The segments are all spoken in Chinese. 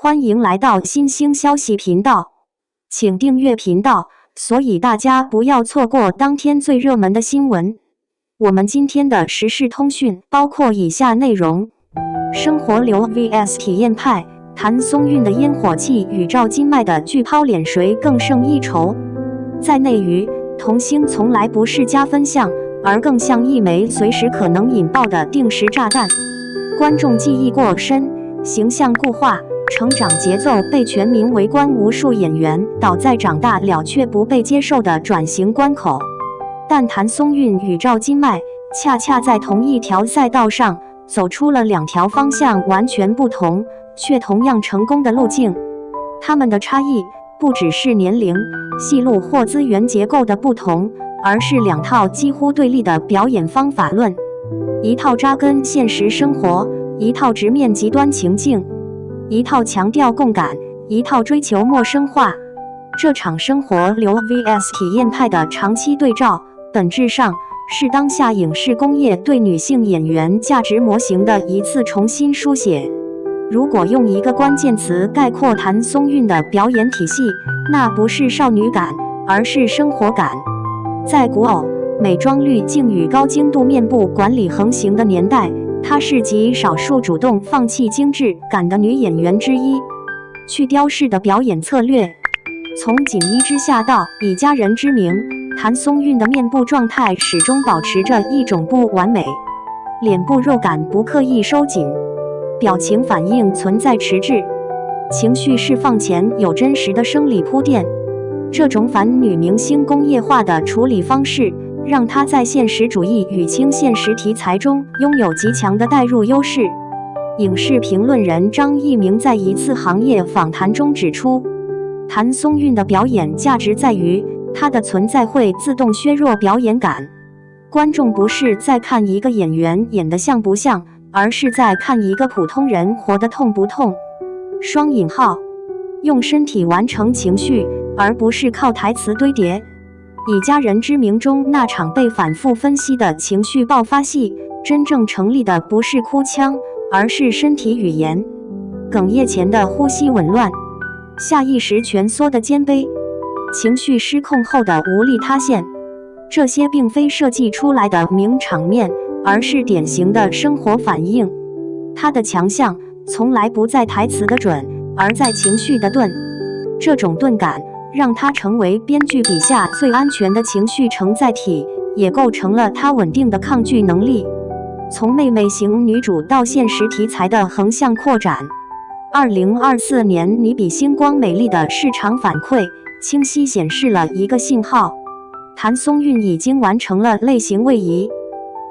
歡迎來到新興消息頻道，請訂閱頻道，所以大家不要錯過當天最熱門的新聞。我們今天的時事通訊包括以下內容：生活流 vs 體驗派，譚松韻的煙火氣與趙今麥的巨拋臉誰更勝一籌？在內娛，童星從來不是加分項，而更像一枚隨時可能引爆的定時炸彈。觀眾記憶過深，形象固化，成長節奏被全民圍觀，無數演員倒在長大了卻不被接受的轉型關口。但譚松韻與趙今麥恰恰在同一條賽道上，走出了兩條方向完全不同卻同樣成功的路徑。他們的差異不只是年齡、戲路或資源結構的不同，而是兩套幾乎對立的表演方法論，一套扎根現實生活，一套直面極端情境，一套強調共感，一套追求陌生化。這場生活流 vs 體驗派的長期對照，本質上是當下影視工業對女性演員價值模型的一次重新書寫。如果用一個關鍵詞概括譚松韻的表演體系，那不是少女感，而是生活感。在古偶、美妝濾鏡與高精度面部管理橫行的年代，她是極少數主動放棄精緻感的女演員之一。去雕飾的表演策略，從錦衣之下到以家人之名，譚松韻的面部狀態始終保持着一種不完美，臉部肉感不刻意收緊，表情反應存在遲滯，情緒釋放前有真實的生理鋪墊。這種反女明星工業化的處理方式，讓她在現實主義與輕現實題材中擁有極強的代入優勢。影視評論人張一鳴在一次行業訪談中指出，譚松韻的表演價值在於她的存在會自動削弱表演感。觀眾不是在看一個演員演得像不像，而是在看一個普通人活得痛不痛。雙引號，用身體完成情緒，而不是靠台詞堆疊。以家人之名中那場被反覆分析的情緒爆發戲，真正成立的不是哭腔，而是身體語言。哽咽前的呼吸紊亂，下意識蜷縮的肩背，情緒失控後的無力塌陷，這些並非設計出來的名場面，而是典型的生活反應。他的強項從來不在台詞的準，而在情緒的鈍。這種鈍感讓他成為編劇筆下最安全的情緒承載體，也構成了他穩定的抗拒能力。從妹妹型女主到現實題材的橫向擴展，2024年你比星光美麗的市場反饋清晰顯示了一個信號：譚松韻已經完成了類型位移。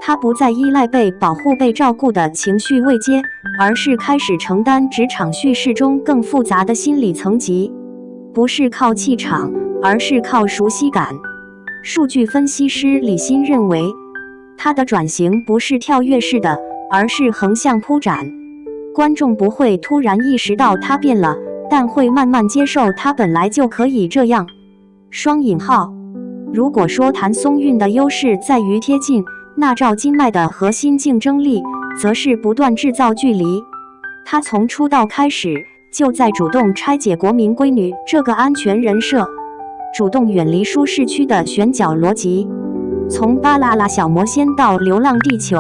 她不再依賴被保護、被照顧的情緒位階，而是開始承擔職場敘事中更複雜的心理層級。不是靠氣場，而是靠熟悉感。數據分析師李欣認為，他的轉型不是跳躍式的，而是橫向鋪展。觀眾不會突然意識到他變了，但會慢慢接受他本來就可以這樣。雙引號，如果說譚松韻的優勢在於貼近，那趙今麥的核心競爭力則是不斷製造距離。他從出道開始就在主動拆解國民閨女這個安全人設，主動遠離舒適區的選角邏輯。從巴啦啦小魔仙到流浪地球，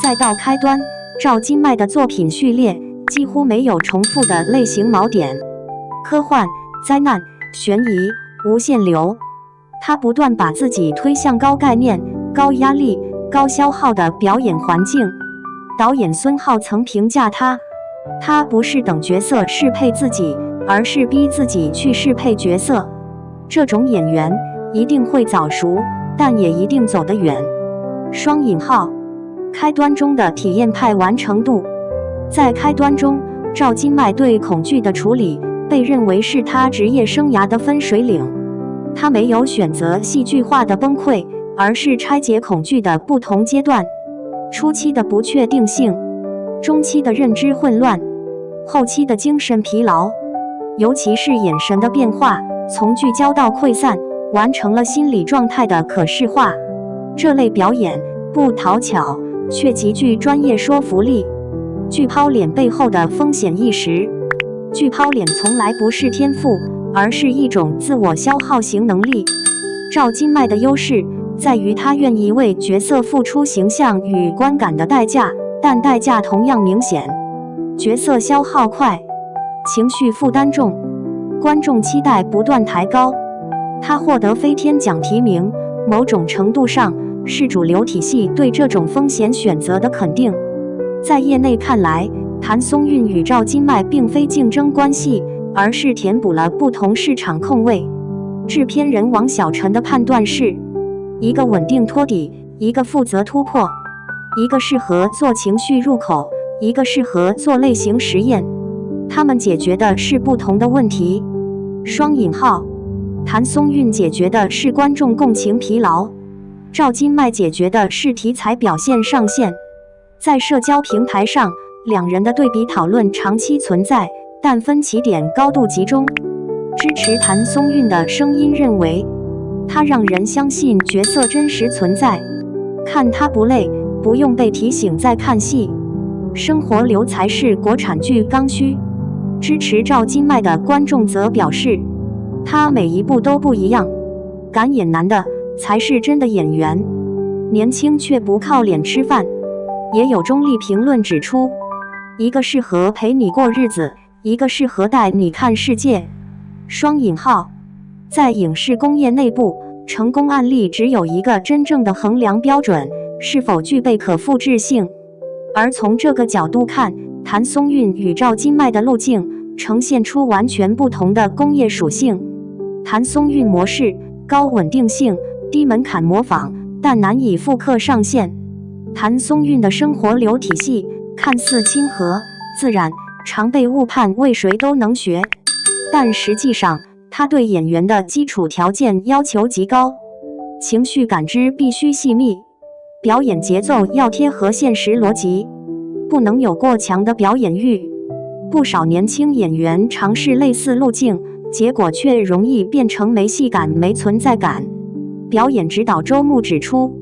再到開端，趙今麥的作品序列幾乎沒有重複的類型錨點。科幻、災難、懸疑、無限流，他不斷把自己推向高概念、高壓力、高消耗的表演環境。導演孫浩曾評價他不是等角色適配自己，而是逼自己去適配角色。這種演員一定會早熟，但也一定走得遠。雙引號，開端中的體驗派完成度。在開端中，趙今麥對恐懼的處理被認為是他職業生涯的分水嶺。他沒有選擇戲劇化的崩潰，而是拆解恐懼的不同階段：初期的不確定性，中期的認知混亂，後期的精神疲勞。尤其是眼神的變化，從聚焦到潰散，完成了心理狀態的可視化。這類表演不討巧，卻極具專業說服力。巨拋臉背後的風險意識，拒拋臉從來不是天賦，而是一種自我消耗型能力。趙今麥的優勢在於她願意為角色付出形象與觀感的代價，但代價同樣明顯。角色消耗快，情緒負擔重，觀眾期待不斷抬高。她獲得飛天獎提名，某種程度上是主流體系對這種風險選擇的肯定。在業內看來，譚松韻與趙今麥並非競爭關係，而是填補了不同市場空位。製片人王小晨的判斷是：一個穩定托底，一個負責突破，一個適合做情緒入口，一個適合做類型實驗。他們解決的是不同的問題。雙引號，譚松韻解決的是觀眾共情疲勞，趙今麥解決的是題材表現上限。在社交平台上，兩人的對比討論長期存在，但分歧點高度集中。支持譚松韻的聲音認為，她讓人相信角色真實存在，看她不累，不用被提醒在看戲，生活流才是國產劇剛需。支持趙今麥的觀眾則表示，她每一部都不一樣，敢演難的才是真的演員，年輕卻不靠臉吃飯。也有中立評論指出，一個適合陪你過日子，一個適合帶你看世界。雙引號，在影視工業內部，成功案例只有一個真正的衡量標準，是否具備可複製性。而從這個角度看，譚松韻與趙今麥的路徑呈現出完全不同的工業屬性。譚松韻模式高穩定性、低門檻模仿，但難以複刻上線。譚松韻的生活流體系看似親和自然，常被誤判為誰都能學，但實際上他對演員的基礎條件要求極高，情緒感知必須細密，表演節奏要貼合現實邏輯，不能有過強的表演欲。不少年輕演員嘗試類似路徑，結果卻容易變成沒戲感、沒存在感。表演指導周牧指出，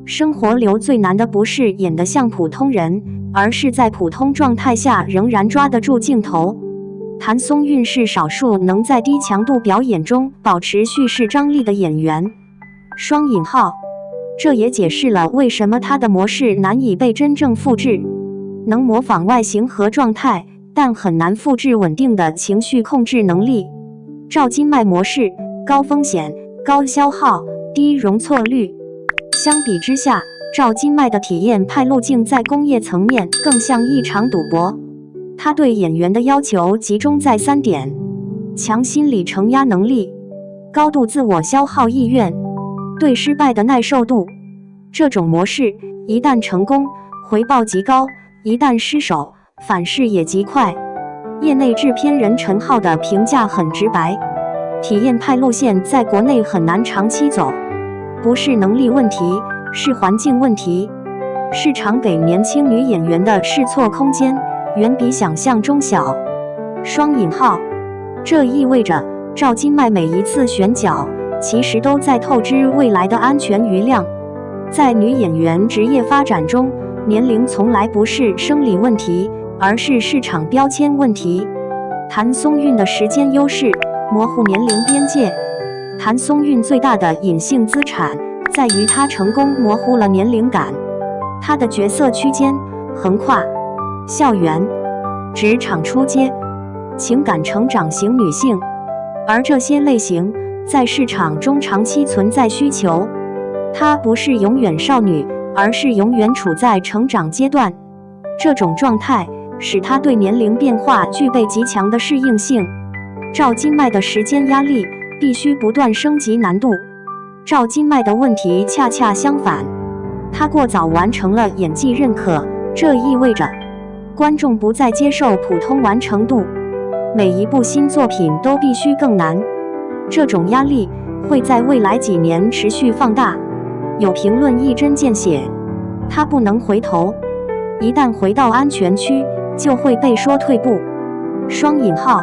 生活流最難的不是演得像普通人，而是在普通狀態下仍然抓得住鏡頭。譚松韻是少數能在低強度表演中保持敘事張力的演員。雙引號，這也解釋了為什麼他的模式難以被真正複製。能模仿外形和狀態，但很難複製穩定的情緒控制能力。趙今麥模式高風險、高消耗、低容錯率。相比之下，趙今麥的體驗派路徑在工業層面更像一場賭博。他對演員的要求集中在3點：強心理承壓能力、高度自我消耗意願、對失敗的耐受度。這種模式一旦成功，回報極高；一旦失手，反噬也極快。業內制片人陳浩的評價很直白：體驗派路線在國內很難長期走。不是能力問題，是環境問題。市場給年輕女演員的試錯空間遠比想象中小。雙引號，這意味着趙今麥每一次選角其實都在透支未來的安全餘量。在女演員職業發展中，年齡從來不是生理問題，而是市場標籤問題。譚松韻的時間優勢模糊年齡邊界。譚松韻最大的隱性資產在於她成功模糊了年齡感。她的角色區間橫跨校園、職場初階、情感成長型女性，而這些類型在市場中長期存在需求。她不是永遠少女，而是永遠處在成長階段。這種狀態使她對年齡變化具備極強的適應性。趙今麥的時間壓力必須不斷升級難度。趙今麥的問題恰恰相反，她過早完成了演技認可，這意味着觀眾不再接受普通完成度，每一部新作品都必須更難。這種壓力會在未來幾年持續放大。有評論一針見血，她不能回頭，一旦回到安全區，就會被說退步。雙引號，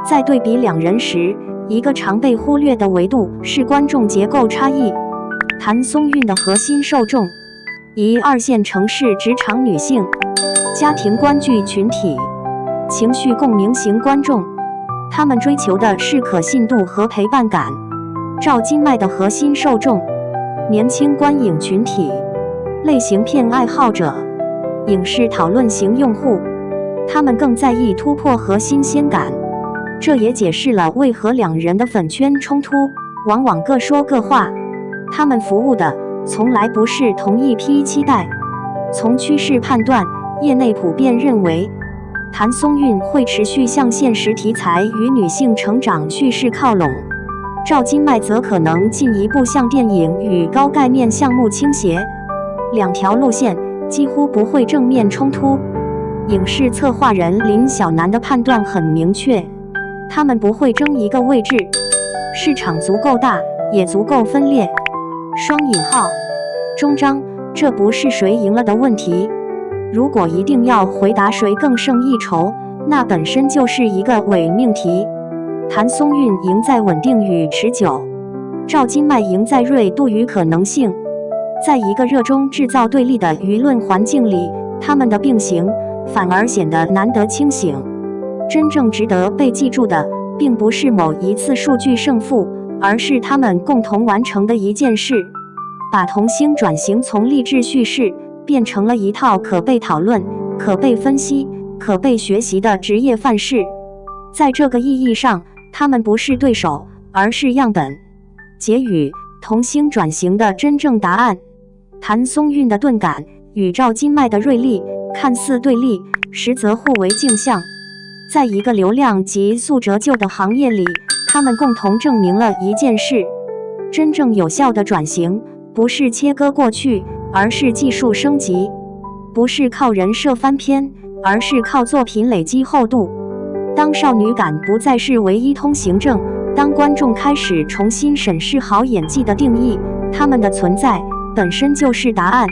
在對比兩人時，一個常被忽略的維度是觀眾結構差異。譚松韻的核心受眾，一二線城市職場女性、家庭觀劇群體，情緒共鳴型觀眾，他們追求的是可信度和陪伴感。趙今麥的核心受眾：年輕觀影群體、類型片愛好者、影視討論型用戶，他們更在意突破和新鮮感。這也解釋了為何兩人的粉圈衝突往往各說各話。他們服務的從來不是同一批期待。從趨勢判斷，業內普遍認為，譚松韻會持續向現實題材與女性成長敘事靠攏，趙今麥則可能進一步向電影與高概念項目傾斜。兩條路線幾乎不會正面衝突。影視策劃人林小南的判斷很明確，他們不會爭一個位置，市場足夠大，也足夠分裂。雙引號，終章，這不是誰贏了的問題。如果一定要回答誰更勝一籌，那本身就是一個偽命題。譚松韻贏在穩定與持久，趙今麥贏在銳度與可能性。在一個熱衷製造對立的輿論環境裡，他們的並行反而顯得難得清醒。真正值得被記住的，並不是某一次數據勝負，而是他們共同完成的一件事，把童星轉型從勵志敘事變成了一套可被討論、可被分析、可被學習的職業範式。在這個意義上，他們不是對手，而是樣本。結語：童星轉型的真正答案。譚松韻的鈍感與趙今麥的銳利看似對立，實則互為鏡像。在一個流量急速折舊的行業裡，他們共同證明了一件事：真正有效的轉型不是切割過去，而是技術升級；不是靠人設翻篇，而是靠作品累積厚度。當少女感不再是唯一通行證，當觀眾開始重新審視好演技的定義，他們的存在本身就是答案。